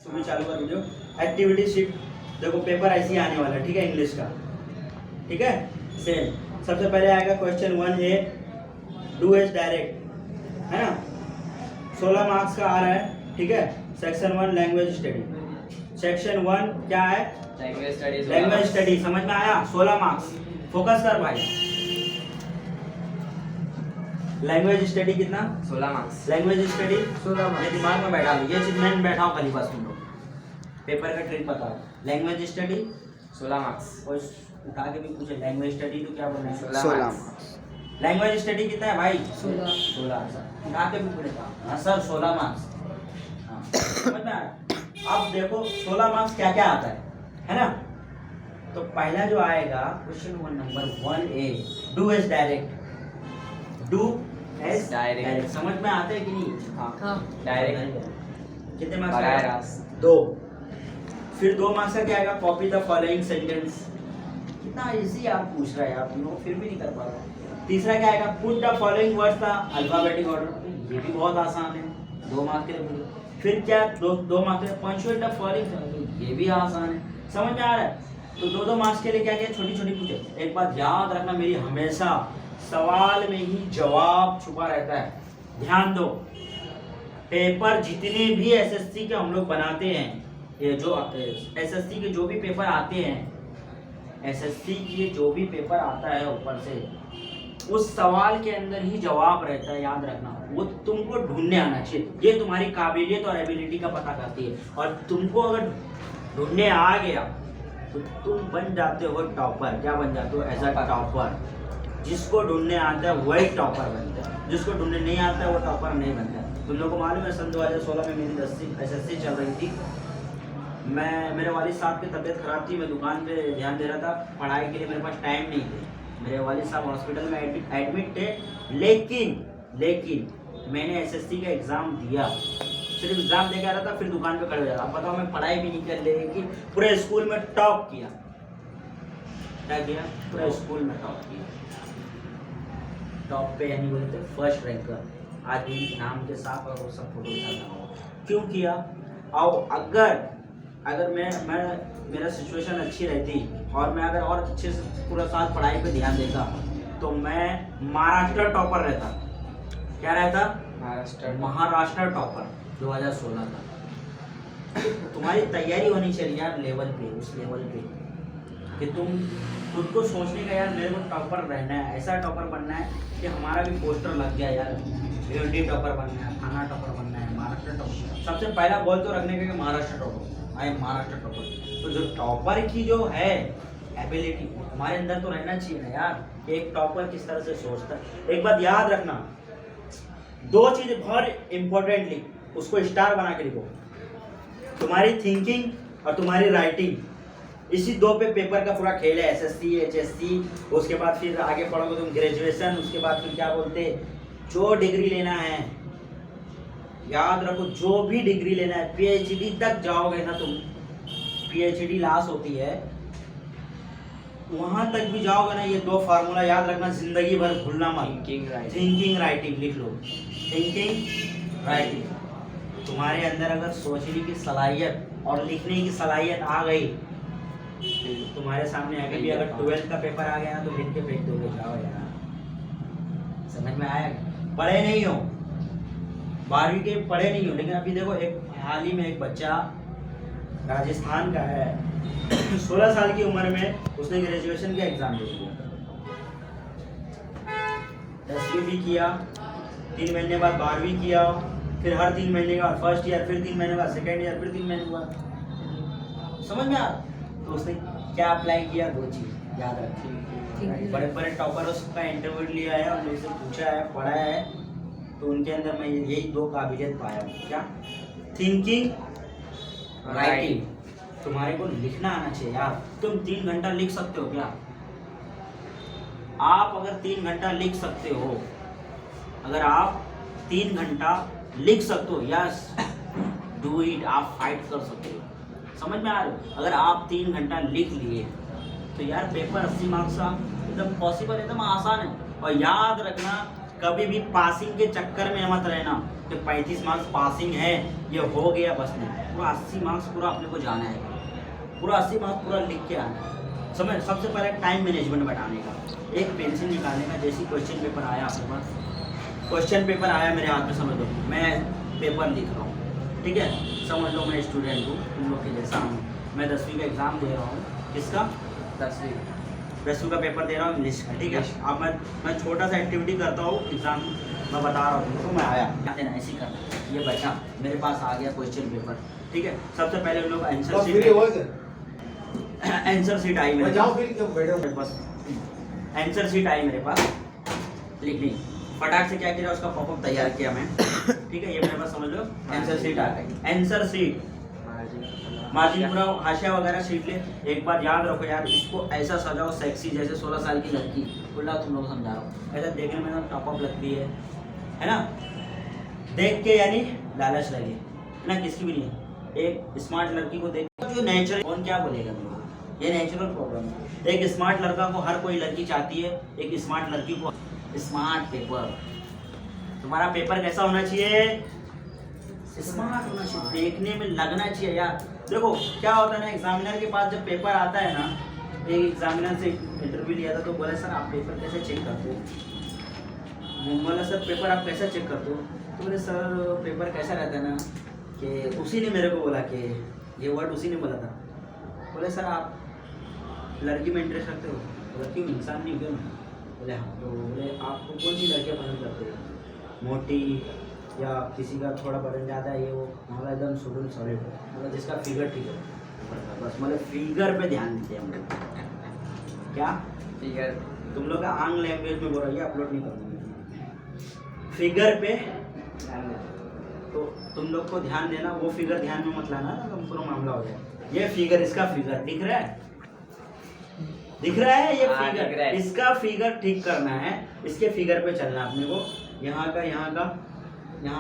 सुबह चालू कर वीडियो। एक्टिविटी शीट देखो, पेपर ऐसे ही आने वाला है, ठीक है, इंग्लिश का, ठीक है। सेम सबसे पहले आएगा question 1A, do as direct, है ना, 16 मार्क्स का आ रहा है, ठीक है। सेक्शन 1 लैंग्वेज स्टडी, सेक्शन 1 क्या है, लैंग्वेज स्टडी, समझ में आया, 16 मार्क्स। फोकस कर भाई, लैंग्वेज स्टडी कितना, 16 मार्क्स। लैंग्वेज स्टडी 16 ये दिमाग में बैठा लो, ये चीज मैं बैठा हूँ खाली बस तुम लोग पेपर का ट्रिक बताओ। Language study 16 marks. कोई उठा के भी पूछे लैंग्वेज स्टडी तो क्या बोल रहे हैं, 16 मार्क्स। लैंग्वेज स्टडी कितना है भाई, 16। 16 उठा के भी पूछेगा, हाँ सर 16 मार्क्स, हाँ समझ में आया। अब देखो 16 मार्क्स क्या क्या आता है ना। तो पहला जो आएगा question 1 number 1A, do as direct, do as direct, समझ में आते हैं कि नहीं, हाँ डायरेक्ट। कितने मार्क्स बराह आएगा, रास्त। 2। फिर 2 मार्क्स का क्या आएगा, कॉपी द फॉलोइंग सेंटेंस, कितना इजी आप पूछ रहे हैं आप लोग, फिर भी नहीं कर पा रहे। तीसरा क्या आएगा, put the following words the alphabetic order, ये भी बहुत आसान है, 2 मार्क्स के लिए। फिर क्या, 2 मार्क्स के लिए पंक्चुएट द फॉलोइंग, ये भी आसान है, समझ में आ रहा है। तो 2 मार्क्स के लिए क्या क्या छोटी छोटी पूछे। एक बात याद रखना मेरी, हमेशा सवाल में ही जवाब छुपा रहता है, ध्यान दो। पेपर जितने भी एसएससी के हम लोग बनाते हैं, ये जो एसएससी के जो भी पेपर आते हैं, एसएससी के जो भी पेपर आता है ऊपर से, उस सवाल के अंदर ही जवाब रहता है, याद रखना। वो तुमको ढूंढने आना चाहिए, ये तुम्हारी काबिलियत और एबिलिटी का पता करती है। और तुमको अगर ढूंढने आ गया तो तुम बन जाते हो टॉपर। क्या बन जाते हो, एज अ टॉपर। जिसको ढूंढने आता है वही टॉपर बनता है, जिसको ढूंढने नहीं आता है वो टॉपर नहीं बनता है। तुम लोग को मालूम है सन 2016 में मेरी 10वीं एसएससी चल रही थी, मेरे वालिद साहब की तबीयत ख़राब थी, मैं दुकान पे ध्यान दे रहा था, पढ़ाई के लिए मेरे पास टाइम नहीं थे। मेरे वालिद साहब हॉस्पिटल में एडमिट थे, लेकिन मैंने एसएससी का एग्ज़ाम दिया, सिर्फ एग्ज़ाम दे के आ रहा था, फिर दुकान पे खड़े हो जाता। अब बताओ, मैं पढ़ाई भी नहीं कर लेगी, पूरे स्कूल में टॉप किया। क्या किया, पूरे स्कूल में टॉप किया। टॉप पे यानी बोलते फर्स्ट रैंकर, आज भी नाम के साथ और वो सब फोटो डालना हो। क्यों किया, और अगर मैं मेरा सिचुएशन अच्छी रहती और मैं अगर और अच्छे से पूरा साल पढ़ाई पे ध्यान देता तो मैं महाराष्ट्र टॉपर रहता। क्या रहता, महाराष्ट्र टॉपर 2016 का। तुम्हारी तैयारी होनी चाहिए यार लेवल पे, उस लेवल पे कि तुम खुद को सोचने का, यार मेरे को टॉपर रहना है, ऐसा टॉपर बनना है कि हमारा भी पोस्टर लग गया यार, भिवंडी टॉपर बनना है, थाना टॉपर बनना है, महाराष्ट्र टॉपर। सबसे पहला बॉल तो रखने का कि Maharashtra topper, I am Maharashtra topper. तो जो टॉपर की जो है एबिलिटी हमारे अंदर तो रहना चाहिए ना यार। एक टॉपर किस तरह से सोचता है, एक बात याद रखना, 2 चीज़ बहुत इंपॉर्टेंटली उसको स्टार बना के लिखो, तुम्हारी थिंकिंग और तुम्हारी राइटिंग। इसी 2 पे पेपर का पूरा खेल है, एसएससी एचएससी, उसके बाद फिर आगे पढ़ोगे तुम ग्रेजुएशन, उसके बाद फिर क्या बोलते, जो डिग्री लेना है, याद रखो, जो भी डिग्री लेना है, पीएचडी तक जाओगे ना तुम, पीएचडी लास्ट होती है, वहां तक भी जाओगे ना, ये 2 फार्मूला याद रखना, जिंदगी भर भूलना मत। थिंकिंग राइटिंग लिख लो, थिंकिंग राइटिंग। तुम्हारे अंदर अगर सोचने की सलाहियत और लिखने की सलाहियत आ गई, तुम्हारे सामने आगे भी अगर 12th का पेपर आ गया ना तो लिख के फेंक दोगे, जाओ यार, समझ में आया। पढ़े नहीं हो, 12वीं के पढ़े नहीं हो, लेकिन अभी देखो, एक हाल ही में एक बच्चा राजस्थान का है, 16 साल की उम्र में उसने ग्रेजुएशन का एग्जाम दे दिया, 10वीं भी किया, 3 महीने बाद 12वीं किया, फिर हर 3 महीने के बाद फर्स्ट ईयर, फिर 3 महीने बाद सेकेंड ईयर, फिर 3 महीने बाद, समझ में आ। तो उसने क्या अप्लाई किया, 2 चीज़ याद रखी। बड़े बड़े टॉपरों का इंटरव्यू लिया है और मुझसे पूछा है, पढ़ा है, तो उनके अंदर मैं यही 2 काबिलियत पाया हूँ। क्या, थिंकिंग राइटिंग। तुम्हारे को लिखना आना चाहिए यार। तुम 3 घंटा लिख सकते हो क्या, आप अगर 3 घंटा लिख सकते हो, अगर आप 3 घंटा लिख सकते हो, यस डू इट, आप फाइट कर सकते हो, समझ में आ रहा है। अगर आप 3 घंटा लिख लिए तो यार पेपर 80 मार्क्स का एकदम पॉसिबल, एकदम आसान है। और याद रखना, कभी भी पासिंग के चक्कर में मत रहना कि 35 मार्क्स पासिंग है, ये हो गया बस नहीं। पूरा 80 मार्क्स पूरा अपने को जाना है, पूरा 80 मार्क्स पूरा लिख के आना है। समझ, सबसे पहले टाइम मैनेजमेंट बनाने का, एक पेंसिल निकालने का। जैसे क्वेश्चन पेपर आया आपके पास, क्वेश्चन पेपर आया मेरे हाथ में, समझ लो मैं पेपर लिख रहा हूँ, ठीक है। समझ लो मैं स्टूडेंट हूँ, तुम लोग के जैसा हूँ। मैं 10वीं का एग्ज़ाम दे रहा हूँ, किसका? 10वीं का पेपर दे रहा हूँ इंग्लिश का, ठीक है। अब मैं छोटा सा एक्टिविटी करता हूँ, एग्ज़ाम मैं बता रहा हूँ तुमको। मैं आया ऐसे कर, ये बैठा मेरे पास आ गया क्वेश्चन पेपर, ठीक है। सबसे पहले हम लोग आंसर शीट आई मेरे पास, आंसर शीट आई मेरे पास, लिख ली फटाक से। क्या किया, उसका पॉपअप तैयार किया मैं, ठीक है। ये मेरे पास समझ लो आंसर शीट आ गई। आंसर शीट, मार्जिन पूरा हाशिया वगैरह शीट ले। एक बार याद रखो यार, इसको ऐसा सजाओ सेक्सी, जैसे 16 साल की लड़की, खुला तुम लोग समझा रहा हूँ, ऐसा देखने में टॉप अप लगती है ना। देख के यानी लालच लगे ना, किसकी भी नहीं। एक स्मार्ट लड़की को देख, जो नेचुरल, कौन क्या बोलेगा तुम, ये नेचुरल प्रॉब्लम है। एक स्मार्ट लड़का को हर कोई लड़की चाहती है, एक स्मार्ट लड़की को स्मार्ट पेपर। तुम्हारा पेपर कैसा होना चाहिए? स्मार्ट होना चाहिए, देखने में लगना चाहिए यार। देखो क्या होता है ना, एग्जामिनर के पास जब पेपर आता है ना, एक एग्जामिनर से इंटरव्यू लिया था तो बोला सर आप पेपर कैसे चेक करते हो? बोला सर पेपर आप कैसे चेक करते हो? तो बोले सर पेपर कैसा रहता है ना, कि उसी ने मेरे को बोला कि ये वर्ड उसी ने बोला था। बोले सर आप लड़की में इंटरेस्ट रखते हो? बोला क्यों, इंसान नहीं हो क्या? बोले हाँ। तो बोले आपको कौन सी लड़कियाँ पसंद करते हैं, मोटी या किसी का थोड़ा बदन ज़्यादा है, ये वो? हमारा एकदम सुडन सॉलिड, मतलब जिसका फिगर ठीक है, बस मतलब फिगर पे ध्यान देते हैं हम लोग। क्या फिगर? तुम लोग का आंग लैंग्वेज में बोल रही है, अपलोड नहीं करूँगा। फिगर पे तो तुम लोग को ध्यान देना, वो फिगर ध्यान में मत लाना ना, तो पूरा मामला हो जाए। ये फिगर, इसका फिगर दिख रहा है, दिख रहा है ये फिगर, इसका फिगर ठीक करना है, इसके फिगर पे चलना अपने को। यहाँ का